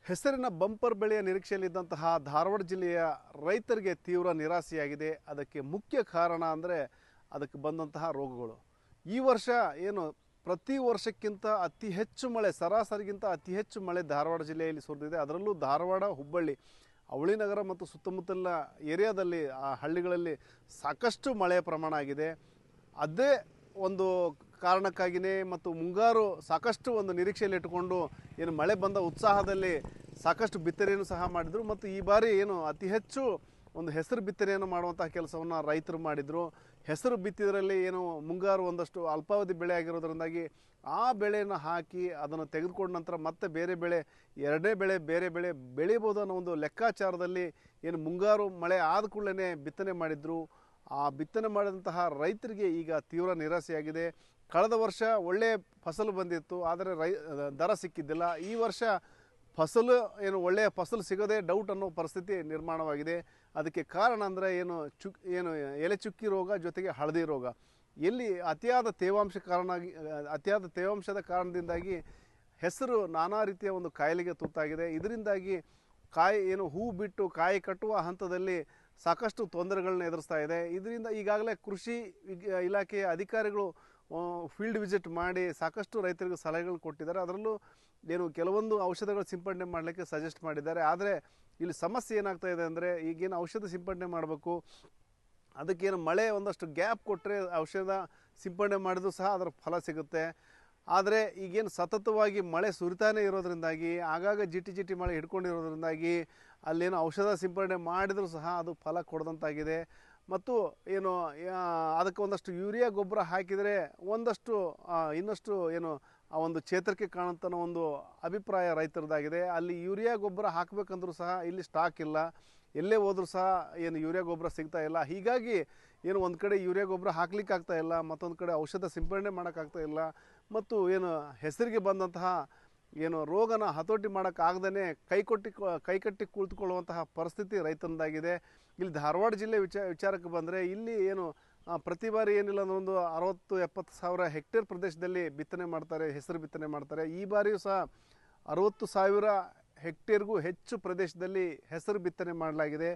ಹೆಸರಿನ ಬಂಪರ್ ಬೆಳೆಯ ನಿರೀಕ್ಷೆಯಲ್ಲಿದ್ದಂತಹ ಧಾರವಾಡ ಜಿಲ್ಲೆಯ ರೈತರಿಗೆ ತೀವ್ರ ನಿರಾಸೆಯಾಗಿದೆ. ಅದಕ್ಕೆ ಮುಖ್ಯ ಕಾರಣ ಅಂದರೆ ಅದಕ್ಕೆ ಬಂದಂತಹ ರೋಗಗಳು. ಈ ವರ್ಷ ಏನು ಪ್ರತಿ ವರ್ಷಕ್ಕಿಂತ ಅತಿ ಹೆಚ್ಚು ಮಳೆ, ಸರಾಸರಿಗಿಂತ ಅತಿ ಹೆಚ್ಚು ಮಳೆ ಧಾರವಾಡ ಜಿಲ್ಲೆಯಲ್ಲಿ ಸುರಿದಿದೆ. ಅದರಲ್ಲೂ ಧಾರವಾಡ, ಹುಬ್ಬಳ್ಳಿ, ಅವಳಿ ನಗರ ಮತ್ತು ಸುತ್ತಮುತ್ತಲಿನ ಏರಿಯಾದಲ್ಲಿ ಆ ಹಳ್ಳಿಗಳಲ್ಲಿ ಸಾಕಷ್ಟು ಮಳೆಯ ಪ್ರಮಾಣ ಆಗಿದೆ. ಅದೇ ಒಂದು ಕಾರಣಕ್ಕಾಗಿಯೇ ಮತ್ತು ಮುಂಗಾರು ಸಾಕಷ್ಟು ಒಂದು ನಿರೀಕ್ಷೆಯಲ್ಲಿ ಇಟ್ಟುಕೊಂಡು ಏನು ಮಳೆ ಬಂದ ಉತ್ಸಾಹದಲ್ಲಿ ಸಾಕಷ್ಟು ಬಿತ್ತನೆಯನ್ನು ಸಹ ಮಾಡಿದರು. ಮತ್ತು ಈ ಬಾರಿ ಏನು ಅತಿ ಹೆಚ್ಚು ಒಂದು ಹೆಸರು ಬಿತ್ತನೆಯನ್ನು ಮಾಡುವಂತಹ ಕೆಲಸವನ್ನು ರೈತರು ಮಾಡಿದರು. ಹೆಸರು ಬಿತ್ತಿದ್ರಲ್ಲಿ ಏನು ಮುಂಗಾರು ಒಂದಷ್ಟು ಅಲ್ಪಾವಧಿ ಬೆಳೆ ಆಗಿರೋದ್ರಿಂದಾಗಿ ಆ ಬೆಳೆಯನ್ನು ಹಾಕಿ ಅದನ್ನು ತೆಗೆದುಕೊಂಡ ನಂತರ ಮತ್ತೆ ಬೇರೆ ಬೆಳೆ, ಎರಡನೇ ಬೆಳೆ, ಬೇರೆ ಬೆಳೆ ಬೆಳೀಬೋದು ಅನ್ನೋ ಒಂದು ಲೆಕ್ಕಾಚಾರದಲ್ಲಿ ಏನು ಮುಂಗಾರು ಮಳೆ ಆದ ಕೂಡಲೇ ಬಿತ್ತನೆ ಮಾಡಿದರು. ಆ ಬಿತ್ತನೆ ಮಾಡಿದಂತಹ ರೈತರಿಗೆ ಈಗ ತೀವ್ರ ನಿರಾಸೆಯಾಗಿದೆ. ಕಳೆದ ವರ್ಷ ಒಳ್ಳೆಯ ಫಸಲು ಬಂದಿತ್ತು, ಆದರೆ ದರ ಸಿಕ್ಕಿದ್ದಿಲ್ಲ. ಈ ವರ್ಷ ಫಸಲು ಏನು ಒಳ್ಳೆಯ ಫಸಲು ಸಿಗೋದೇ ಡೌಟ್ ಅನ್ನೋ ಪರಿಸ್ಥಿತಿ ನಿರ್ಮಾಣವಾಗಿದೆ. ಅದಕ್ಕೆ ಕಾರಣ ಅಂದರೆ ಏನು ಎಲೆ ಚುಕ್ಕಿ ರೋಗ ಜೊತೆಗೆ ಹಳದಿ ರೋಗ. ಎಲ್ಲಿ ಅತಿಯಾದ ತೇವಾಂಶದ ಕಾರಣದಿಂದಾಗಿ ಹೆಸರು ನಾನಾ ರೀತಿಯ ಒಂದು ಕಾಯಿಲೆಗೆ ತುತ್ತಾಗಿದೆ. ಇದರಿಂದಾಗಿ ಹೂ ಬಿಟ್ಟು ಕಾಯಿ ಕಟ್ಟುವ ಹಂತದಲ್ಲಿ ಸಾಕಷ್ಟು ತೊಂದರೆಗಳನ್ನ ಎದುರಿಸ್ತಾ ಇದೆ. ಇದರಿಂದ ಈಗಾಗಲೇ ಕೃಷಿ ಇಲಾಖೆಯ ಅಧಿಕಾರಿಗಳು ಫೀಲ್ಡ್ ವಿಸಿಟ್ ಮಾಡಿ ಸಾಕಷ್ಟು ರೈತರಿಗೆ ಸಲಹೆಗಳು ಕೊಟ್ಟಿದ್ದಾರೆ. ಅದರಲ್ಲೂ ಕೆಲವೊಂದು ಔಷಧಗಳು ಸಿಂಪಡಣೆ ಮಾಡಲಿಕ್ಕೆ ಸಜೆಸ್ಟ್ ಮಾಡಿದ್ದಾರೆ. ಆದರೆ ಇಲ್ಲಿ ಸಮಸ್ಯೆ ಏನಾಗ್ತಾ ಇದೆ ಅಂದರೆ, ಈಗೇನು ಔಷಧ ಸಿಂಪಡಣೆ ಮಾಡಬೇಕು, ಅದಕ್ಕೇನು ಮಳೆ ಒಂದಷ್ಟು ಗ್ಯಾಪ್ ಕೊಟ್ಟರೆ ಔಷಧ ಸಿಂಪಡಣೆ ಮಾಡಿದರೂ ಸಹ ಅದರ ಫಲ ಸಿಗುತ್ತೆ. ಆದರೆ ಈಗೇನು ಸತತವಾಗಿ ಮಳೆ ಸುರಿತಾನೇ ಇರೋದ್ರಿಂದಾಗಿ, ಆಗಾಗ ಜಿಟಿ ಮಳೆ ಹಿಡ್ಕೊಂಡಿರೋದ್ರಿಂದಾಗಿ ಅಲ್ಲೇನು ಔಷಧ ಸಿಂಪಡಣೆ ಮಾಡಿದರೂ ಸಹ ಅದು ಫಲ ಕೊಡದಂತಾಗಿದೆ. ಮತ್ತು ಅದಕ್ಕೆ ಒಂದಷ್ಟು ಯೂರಿಯಾ ಗೊಬ್ಬರ ಹಾಕಿದರೆ ಒಂದಷ್ಟು ಇನ್ನಷ್ಟು ಆ ಒಂದು ಚೇತರಿಕೆ ಕಾಣುತ್ತನ್ನೋ ಒಂದು ಅಭಿಪ್ರಾಯ ರೈತರದಾಗಿದೆ. ಅಲ್ಲಿ ಯೂರಿಯಾ ಗೊಬ್ಬರ ಹಾಕಬೇಕಂದ್ರೂ ಸಹ ಇಲ್ಲಿ ಸ್ಟಾಕ್ ಇಲ್ಲ, ಎಲ್ಲೇ ಹೋದರೂ ಸಹ ಯೂರಿಯಾ ಗೊಬ್ಬರ ಸಿಗ್ತಾ ಇಲ್ಲ. ಹೀಗಾಗಿ ಒಂದು ಕಡೆ ಯೂರಿಯಾ ಗೊಬ್ಬರ ಹಾಕ್ಲಿಕ್ಕೆ ಆಗ್ತಾ ಇಲ್ಲ, ಮತ್ತೊಂದು ಕಡೆ ಔಷಧ ಸಿಂಪಡಣೆ ಮಾಡೋಕ್ಕಾಗ್ತಾ ಇಲ್ಲ. ಮತ್ತು ಹೆಸರಿಗೆ ಬಂದಂತಹ ರೋಗನ ಹತೋಟಿ ಮಾಡೋಕ್ಕಾಗ್ದೇ ಕೈಕಟ್ಟಿ ಕುಳಿತುಕೊಳ್ಳುವಂತಹ ಪರಿಸ್ಥಿತಿ ರೈತನದಾಗಿದೆ. ಇಲ್ಲಿ ಧಾರವಾಡ ಜಿಲ್ಲೆ ವಿಚಾರಕ್ಕೆ ಬಂದರೆ, ಇಲ್ಲಿ ಪ್ರತಿ ಬಾರಿ ಏನಿಲ್ಲ ಅಂದ್ರೆ ಒಂದು 60-70 ಸಾವಿರ ಹೆಕ್ಟೇರ್ ಪ್ರದೇಶದಲ್ಲಿ ಬಿತ್ತನೆ ಮಾಡ್ತಾರೆ, ಹೆಸರು ಬಿತ್ತನೆ ಮಾಡ್ತಾರೆ. ಈ ಬಾರಿಯೂ ಸಹ 60 ಸಾವಿರ ಹೆಕ್ಟೇರ್ಗೂ ಹೆಚ್ಚು ಪ್ರದೇಶದಲ್ಲಿ ಹೆಸರು ಬಿತ್ತನೆ ಮಾಡಲಾಗಿದೆ.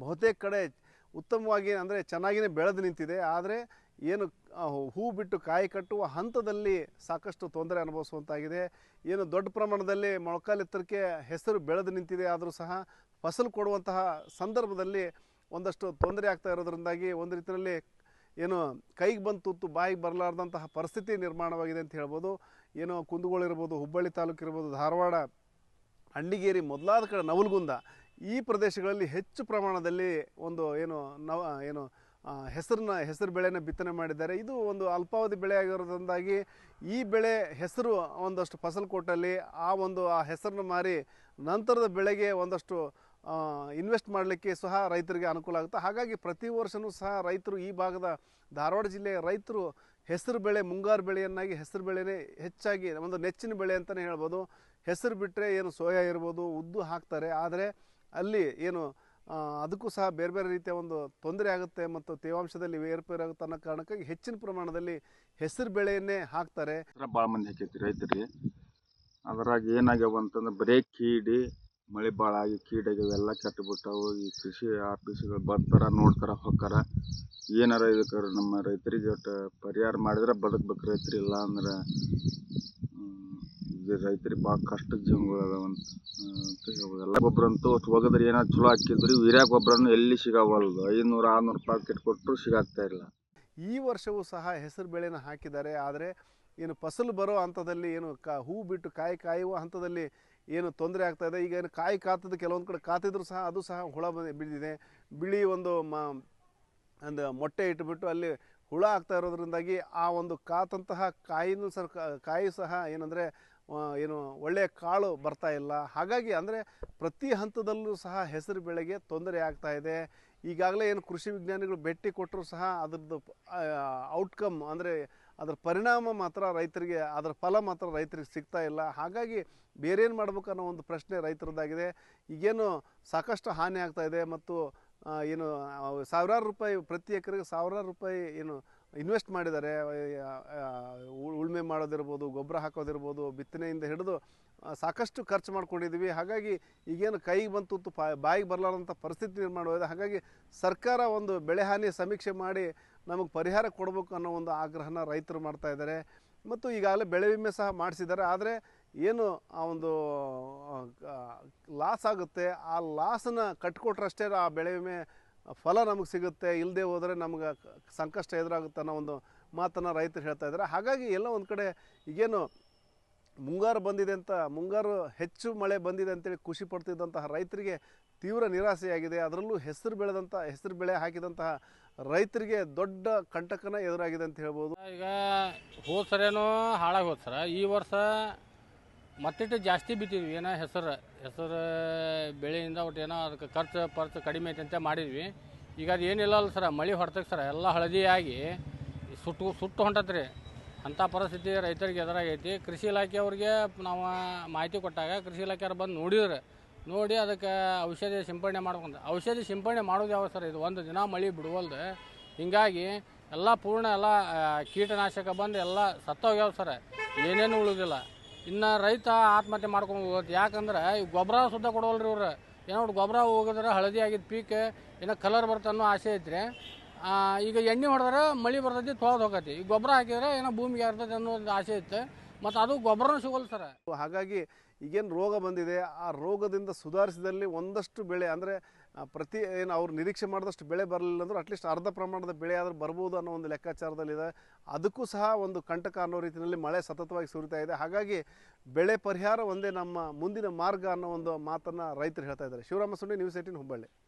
ಬಹುತೇಕ ಕಡೆ ಉತ್ತಮವಾಗಿ ಅಂದರೆ ಚೆನ್ನಾಗಿಯೇ ಬೆಳೆದು ನಿಂತಿದೆ. ಆದರೆ ಹೂ ಬಿಟ್ಟು ಕಾಯಿ ಕಟ್ಟುವ ಹಂತದಲ್ಲಿ ಸಾಕಷ್ಟು ತೊಂದರೆ ಅನುಭವಿಸುವಂತಾಗಿದೆ. ದೊಡ್ಡ ಪ್ರಮಾಣದಲ್ಲಿ ಮೊಳಕಾಲೆತ್ತರಕ್ಕೆ ಹೆಸರು ಬೆಳೆದು ನಿಂತಿದೆ, ಆದರೂ ಸಹ ಫಸಲು ಕೊಡುವಂತಹ ಸಂದರ್ಭದಲ್ಲಿ ಒಂದಷ್ಟು ತೊಂದರೆ ಆಗ್ತಾ ಇರೋದ್ರಿಂದಾಗಿ ಒಂದು ರೀತಿಯಲ್ಲಿ ಕೈಗೆ ಬಂದು ತುತ್ತು ಬಾಯಿಗೆ ಬರಲಾರ್ದಂತಹ ಪರಿಸ್ಥಿತಿ ನಿರ್ಮಾಣವಾಗಿದೆ ಅಂತ ಹೇಳ್ಬೋದು. ಕುಂದಗೋಳ ಇರ್ಬೋದು, ಹುಬ್ಬಳ್ಳಿ ತಾಲೂಕು ಇರ್ಬೋದು, ಧಾರವಾಡ, ಹಂಡಿಗೇರಿ ಮೊದಲಾದ ಕಡೆ ನವಲಗುಂದ, ಈ ಪ್ರದೇಶಗಳಲ್ಲಿ ಹೆಚ್ಚು ಪ್ರಮಾಣದಲ್ಲಿ ಹೆಸರು ಬೆಳೆನ ಬಿತ್ತನೆ ಮಾಡಿದ್ದಾರೆ. ಇದು ಒಂದು ಅಲ್ಪಾವಧಿ ಬೆಳೆ ಆಗಿರೋದ್ರಿಂದಾಗಿ ಈ ಬೆಳೆ ಹೆಸರು ಒಂದಷ್ಟು ಫಸಲು ಕೊಟ್ಟಲ್ಲಿ ಆ ಹೆಸರನ್ನು ಮಾರಿ ನಂತರದ ಬೆಳೆಗೆ ಒಂದಷ್ಟು ಇನ್ವೆಸ್ಟ್ ಮಾಡಲಿಕ್ಕೆ ಸಹ ರೈತರಿಗೆ ಅನುಕೂಲ ಆಗುತ್ತೆ. ಹಾಗಾಗಿ ಪ್ರತಿ ವರ್ಷವೂ ಸಹ ರೈತರು, ಈ ಭಾಗದ ಧಾರವಾಡ ಜಿಲ್ಲೆಯ ರೈತರು ಹೆಸರು ಬೆಳೆ, ಮುಂಗಾರು ಬೆಳೆಯನ್ನಾಗಿ ಹೆಸರು ಬೆಳೆನೇ ಹೆಚ್ಚಾಗಿ ಒಂದು ನೆಚ್ಚಿನ ಬೆಳೆ ಅಂತಲೇ ಹೇಳ್ಬೋದು. ಹೆಸರು ಬಿಟ್ಟರೆ ಸೋಯಾ ಇರ್ಬೋದು, ಉದ್ದು ಹಾಕ್ತಾರೆ. ಆದರೆ ಅಲ್ಲಿ ಅದಕ್ಕೂ ಸಹ ಬೇರೆ ಬೇರೆ ರೀತಿಯ ಒಂದು ತೊಂದರೆ ಆಗುತ್ತೆ ಮತ್ತು ತೇವಾಂಶದಲ್ಲಿ ಏರ್ಪೇರು ಆಗುತ್ತೆ ಅನ್ನೋ ಕಾರಣಕ್ಕಾಗಿ ಹೆಚ್ಚಿನ ಪ್ರಮಾಣದಲ್ಲಿ ಹೆಸರು ಬೆಳೆಯನ್ನೇ ಹಾಕ್ತಾರೆ. ಭಾಳ ಮಂದಿ ಹಾಕೈತಿ ರೈತರಿಗೆ. ಅದ್ರಾಗ ಏನಾಗ್ಯಾವ ಅಂತಂದ್ರೆ ಬರೀ ಕೀಡಿ, ಮಳೆ ಭಾಳ ಆಗಿ ಕೀಡಾಗ್ಯಾವ, ಎಲ್ಲ ಕೆಟ್ಟು ಬಿಟ್ಟವು. ಈ ಕೃಷಿ ಆಫೀಸ್ಗಳು ಬರ್ತಾರ, ನೋಡ್ತಾರ, ಹೋಗ್ತಾರ. ಏನಾರ ಇದಕ್ಕೆ ನಮ್ಮ ರೈತರಿಗೆ ಒಟ್ಟು ಪರಿಹಾರ ಮಾಡಿದ್ರೆ ಬದುಕ್ಬೇಕು. ರೈತರು ಇಲ್ಲ ಅಂದ್ರೆ ರೈತರಿಗೆ ಭಾಳ ಕಷ್ಟದ ಜೀವನಗಳು ಅದಾವಂತ ಹೇಳ್ಬೋದು. ಎಲ್ಲ ಗೊಬ್ಬರ ಅಂತೂ ಹೋಗಿದ್ರೆ ಏನಾದ್ರು ಚಲೋ ಹಾಕಿದ್ರಿ, ಯೂರಿಯಾ ಗೊಬ್ಬರನು ಎಲ್ಲಿ ಸಿಗವಲ್ದು. 500-600 ರೂಪಾಯಿ ಕೆಟ್ಟು ಕೊಟ್ಟರು ಸಿಗಾಗ್ತಾ ಇಲ್ಲ. ಈ ವರ್ಷವೂ ಸಹ ಹೆಸರು ಬೆಳೆನ ಹಾಕಿದ್ದಾರೆ. ಆದರೆ ಫಸಲು ಬರೋ ಹಂತದಲ್ಲಿ ಹೂ ಬಿಟ್ಟು ಕಾಯಿ ಕಾಯುವ ಹಂತದಲ್ಲಿ ತೊಂದರೆ ಆಗ್ತಾ ಇದೆ. ಈಗ ಕಾಯಿ ಕಾತದ ಕೆಲವೊಂದು ಕಡೆ ಕಾತಿದ್ರು ಸಹ ಅದು ಸಹ ಹುಳ ಬಿದ್ದಿದೆ. ಬಿಳಿ ಒಂದು ಮೊಟ್ಟೆ ಇಟ್ಟುಬಿಟ್ಟು ಅಲ್ಲಿ ಹುಳ ಆಗ್ತಾ ಇರೋದ್ರಿಂದಾಗಿ ಆ ಒಂದು ಕಾತಂತಹ ಕಾಯಿ ಸಹ ಒಳ್ಳೆಯ ಕಾಳು ಬರ್ತಾ ಇಲ್ಲ. ಹಾಗಾಗಿ ಅಂದರೆ ಪ್ರತಿ ಹಂತದಲ್ಲೂ ಸಹ ಹೆಸರು ಬೆಳೆಗೆ ತೊಂದರೆ ಆಗ್ತಾ ಇದೆ. ಈಗಾಗಲೇ ಕೃಷಿ ವಿಜ್ಞಾನಿಗಳು ಭೇಟಿ ಕೊಟ್ಟರು ಸಹ ಅದರದ್ದು ಔಟ್ಕಮ್ ಅಂದರೆ ಅದರ ಪರಿಣಾಮ ಮಾತ್ರ ರೈತರಿಗೆ, ಅದರ ಫಲ ಮಾತ್ರ ರೈತರಿಗೆ ಸಿಗ್ತಾ ಇಲ್ಲ. ಹಾಗಾಗಿ ಬೇರೇನು ಮಾಡ್ಬೇಕು ಅನ್ನೋ ಒಂದು ಪ್ರಶ್ನೆ ರೈತರದ್ದಾಗಿದೆ. ಈಗೇನು ಸಾಕಷ್ಟು ಹಾನಿ ಆಗ್ತಾ ಇದೆ ಮತ್ತು ಸಾವಿರಾರು ರೂಪಾಯಿ ಪ್ರತಿ ಎಕರೆಗೆ ಸಾವಿರಾರು ರೂಪಾಯಿ ಇನ್ವೆಸ್ಟ್ ಮಾಡಿದ್ದಾರೆ. ಉಳುಮೆ ಮಾಡೋದಿರ್ಬೋದು, ಗೊಬ್ಬರ ಹಾಕೋದಿರ್ಬೋದು, ಬಿತ್ತನೆಯಿಂದ ಹಿಡಿದು ಸಾಕಷ್ಟು ಖರ್ಚು ಮಾಡ್ಕೊಂಡಿದ್ದೀವಿ. ಹಾಗಾಗಿ ಈಗೇನು ಕೈಗೆ ಬಂತು ತುತ್ತು ಬಾಯಿಗೆ ಬರಲಾರಂಥ ಪರಿಸ್ಥಿತಿ ನಿರ್ಮಾಣವಾಗಿದೆ. ಹಾಗಾಗಿ ಸರ್ಕಾರ ಒಂದು ಬೆಳೆ ಹಾನಿ ಸಮೀಕ್ಷೆ ಮಾಡಿ ನಮಗೆ ಪರಿಹಾರ ಕೊಡಬೇಕು ಅನ್ನೋ ಒಂದು ಆಗ್ರಹನ ರೈತರು ಮಾಡ್ತಾ ಇದ್ದಾರೆ. ಮತ್ತು ಈಗಾಗಲೇ ಬೆಳೆ ವಿಮೆ ಸಹ ಮಾಡಿಸಿದ್ದಾರೆ. ಆದರೆ ಏನು ಆ ಒಂದು ಲಾಸ್ ಆಗುತ್ತೆ, ಆ ಲಾಸನ್ನು ಕಟ್ಟಿಕೊಟ್ರಷ್ಟೇ ಆ ಬೆಳೆ ವಿಮೆ ಫಲ ನಮಗೆ ಸಿಗುತ್ತೆ, ಇಲ್ಲದೆ ಹೋದರೆ ನಮ್ಗೆ ಸಂಕಷ್ಟ ಎದುರಾಗುತ್ತೆ ಅನ್ನೋ ಒಂದು ಮಾತನ್ನು ರೈತರು ಹೇಳ್ತಾ ಇದ್ದಾರೆ. ಹಾಗಾಗಿ ಎಲ್ಲ ಒಂದು ಕಡೆ ಈಗೇನು ಮುಂಗಾರು ಬಂದಿದೆ ಅಂತ, ಮುಂಗಾರು ಹೆಚ್ಚು ಮಳೆ ಬಂದಿದೆ ಅಂತೇಳಿ ಖುಷಿ ಪಡ್ತಿದ್ದಂತಹ ರೈತರಿಗೆ ತೀವ್ರ ನಿರಾಸೆಯಾಗಿದೆ. ಅದರಲ್ಲೂ ಹೆಸರು ಬೆಳೆ ಹಾಕಿದಂತಹ ರೈತರಿಗೆ ದೊಡ್ಡ ಕಂಟಕನ ಎದುರಾಗಿದೆ ಅಂತ ಹೇಳ್ಬೋದು. ಈಗ ಹೋದ ಸರೇನೋ ಹಾಳಾಗಿ ಹೋದ ಸರ, ಈ ವರ್ಷ ಮತ್ತಿಟ್ಟು ಜಾಸ್ತಿ ಬಿತ್ತಿದ್ವಿ. ಏನೋ ಹೆಸರು ಬೆಳೆಯಿಂದ ಒಟ್ಟು ಏನೋ ಅದಕ್ಕೆ ಖರ್ಚು ಕಡಿಮೆ ಐತೆ ಅಂತ ಮಾಡಿದ್ವಿ. ಈಗ ಅದು ಏನಿಲ್ಲ ಅಲ್ಲ ಸರ, ಮಳೆ ಹೊಡ್ತಕ್ಕೆ ಸರ ಎಲ್ಲ ಹಳದಿಯಾಗಿ ಸುಟ್ಟು ಹೊಂಟತ್ರಿ. ಅಂಥ ಪರಿಸ್ಥಿತಿ ರೈತರಿಗೆ ಎದುರಾಗೈತಿ. ಕೃಷಿ ಇಲಾಖೆಯವ್ರಿಗೆ ನಾವು ಮಾಹಿತಿ ಕೊಟ್ಟಾಗ ಕೃಷಿ ಇಲಾಖೆಯವ್ರು ಬಂದು ನೋಡಿ ಅದಕ್ಕೆ ಔಷಧಿ ಸಿಂಪಡಣೆ ಮಾಡ್ಕೊಂಡು, ಔಷಧಿ ಸಿಂಪಡಣೆ ಮಾಡೋದು ಯಾವ ಸರ್, ಇದು ಒಂದು ದಿನ ಮಳೆ ಬಿಡುವಲ್ದು. ಹಿಂಗಾಗಿ ಎಲ್ಲ ಪೂರ್ಣ ಎಲ್ಲ ಕೀಟನಾಶಕ ಬಂದು ಎಲ್ಲ ಸತ್ತೋಗ್ಯಾವ ಸರ್, ಏನೇನು ಉಳಿದಿಲ್ಲ. ಇನ್ನು ರೈತ ಆತ್ಮಹತ್ಯೆ ಮಾಡ್ಕೊಂಡು ಹೋಗುತ್ತೆ. ಯಾಕಂದ್ರೆ ಈ ಗೊಬ್ಬರ ಸುದ್ದ ಕೊಡವಲ್ರಿ ಇವ್ರು. ಏನೋ ಗೊಬ್ಬರ ಹೋಗಿದ್ರೆ ಹಳದಿ ಆಗಿದ್ದು ಪೀಕ್ ಏನೋ ಕಲರ್ ಬರುತ್ತೆ ಅನ್ನೋ ಆಸೆ ಐತ್ರಿ. ಈಗ ಎಣ್ಣೆ ಹೊಡೆದ್ರೆ ಮಳೆ ಬರ್ತೈತಿ, ತೊಳೆದು ಹೋಗತಿ. ಈ ಗೊಬ್ಬರ ಹಾಕಿದ್ರೆ ಏನೋ ಭೂಮಿಗೆ ಇರ್ತೈತಿ ಅನ್ನೋ ಒಂದು ಆಸೆ ಇತ್ತು. ಮತ್ತು ಅದು ಗೊಬ್ಬರನೂ ಸಿಗೋಲ್ಲ ಸರ್. ಹಾಗಾಗಿ ಈಗೇನು ರೋಗ ಬಂದಿದೆ, ಆ ರೋಗದಿಂದ ಸುಧಾರಿಸಿದಲ್ಲಿ ಒಂದಷ್ಟು ಬೆಳೆ ಅಂದರೆ ಏನು ಅವ್ರು ನಿರೀಕ್ಷೆ ಮಾಡಿದಷ್ಟು ಬೆಳೆ ಬರಲಿಲ್ಲ ಅಂದರೂ ಅಟ್ಲೀಸ್ಟ್ ಅರ್ಧ ಪ್ರಮಾಣದ ಬೆಳೆ ಆದರೂ ಬರ್ಬೋದು ಅನ್ನೋ ಒಂದು ಲೆಕ್ಕಾಚಾರದಲ್ಲಿದೆ. ಅದಕ್ಕೂ ಸಹ ಒಂದು ಕಂಟಕ ಅನ್ನೋ ರೀತಿಯಲ್ಲಿ ಮಳೆ ಸತತವಾಗಿ ಸುರಿತಾ ಇದೆ. ಹಾಗಾಗಿ ಬೆಳೆ ಪರಿಹಾರ ಒಂದೇ ನಮ್ಮ ಮುಂದಿನ ಮಾರ್ಗ ಅನ್ನೋ ಒಂದು ಮಾತನ್ನು ರೈತರು ಹೇಳ್ತಾ ಇದ್ದಾರೆ. ಶಿವರಾಮ ಸುಂಡಿ, ನ್ಯೂಸ್ 18 ಹುಬ್ಬಳ್ಳಿ.